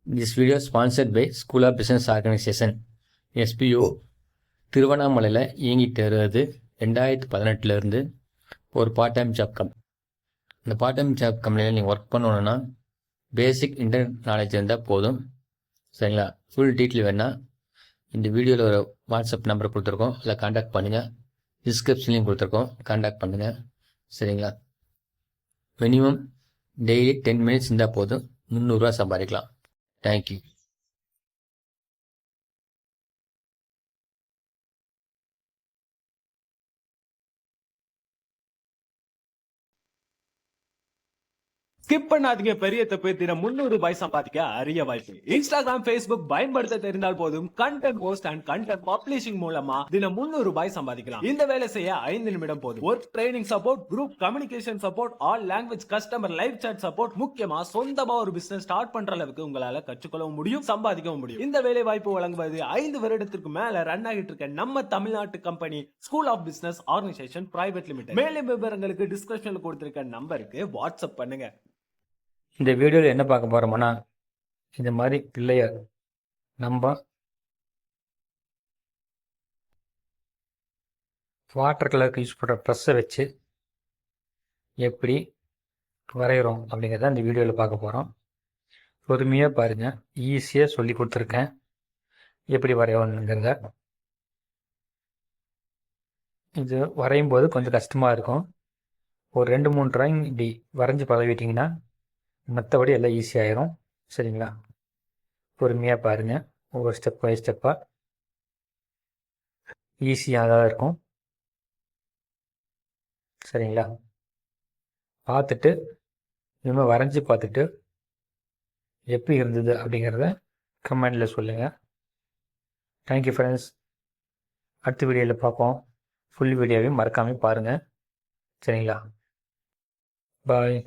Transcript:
This video is sponsored by School of Business Organization SPO திருவண்ணாமலையில் இயங்கிட்டு வருது 2018 ஒரு பார்ட் டைம் ஜாப் இந்த பார்ட் டைம் ஜாப் கம்பெனியில் நீங்கள் ஒர்க் பண்ணணுன்னா பேசிக் இன்டர்நெட் நாலேஜ் இருந்தால் போதும். சரிங்களா? ஃபுல் டீட்டெயில் வேணால் இந்த வீடியோவில் ஒரு வாட்ஸ்அப் நம்பர் கொடுத்துருக்கோம், அதில் கான்டாக்ட் பண்ணுங்கள். டிஸ்கிரிப்ஷன்லையும் கொடுத்துருக்கோம், கான்டாக்ட் பண்ணுங்கள். சரிங்களா? மினிமம் டெய்லி 10 மினிட்ஸ் இருந்தால் போதும், 300 ரூபா சம்பாதிக்கலாம். Thank you. ஸ்கிப் பண்ணாதீங்க, பெரிய தப்பு. தினம் 300 ரூபாய் சம்பாதிக்க அரிய வாய்ப்பு. இன்ஸ்டாகிராம், Facebook பயன்படுத்த தெரிந்தால் போதும். Content post and content publishing மூலமா தினம் 300 ரூபாய் சம்பாதிக்கலாம். இந்த வேலை செய்ய 5 நிமிடம் போதும். Work training support, group communication support, all language customer live chat support, முக்கியமா சொந்தமா ஒரு பிசினஸ் ஸ்டார்ட் பண்ற அளவுக்கு உங்களால கற்றுக்கொள்ளவும் முடியும், சம்பாதிக்கவும் முடியும். இந்த வேலை வாய்ப்பு வழங்குவது 5 வருடத்திற்கு மேல ரன் ஆகிட்டு இருக்க நம்ம தமிழ்நாட்டு company school of business organisation private limited. மேலும் விவரங்களுக்கு டிஸ்கிரிப்ஷன்ல கொடுத்திருக்க நம்பருக்கு வாட்ஸ்அப் பண்ணுங்க. இந்த வீடியோவில் என்ன பார்க்க போகிறோம்னா, இந்த மாதிரி பிள்ளையர் நம்ம வாட்டர் கலருக்கு யூஸ் பண்ணுற ப்ரெஷ்ஷை வச்சு எப்படி வரைகிறோம் அப்படிங்கிறத இந்த வீடியோவில் பார்க்க போகிறோம். பொறுமையாக பாருங்கள், ஈஸியாக சொல்லி கொடுத்துருக்கேன் எப்படி வரையணுங்கிறத. இது வரையும் போது கொஞ்சம் கஷ்டமாக இருக்கும். ஒரு 2-3 ட்ராயிங் இப்படி வரைஞ்சி பழகிட்டிங்கன்னா மற்றபடி எல்லாம் ஈஸியாகிடும். சரிங்களா? பொறுமையாக பாருங்கள், ஒவ்வொரு ஸ்டெப் பை ஸ்டெப்பாக ஈஸியாக தான் இருக்கும். சரிங்களா? பார்த்துட்டு இனிமேல் வரைஞ்சி பார்த்துட்டு எப்படி இருந்தது அப்படிங்கிறத கமெண்டில் சொல்லுங்கள். Thank you friends. அடுத்த வீடியோவில் பார்ப்போம். ஃபுல் வீடியோவையும் மறக்காமல் பாருங்கள். சரிங்களா? பாய்.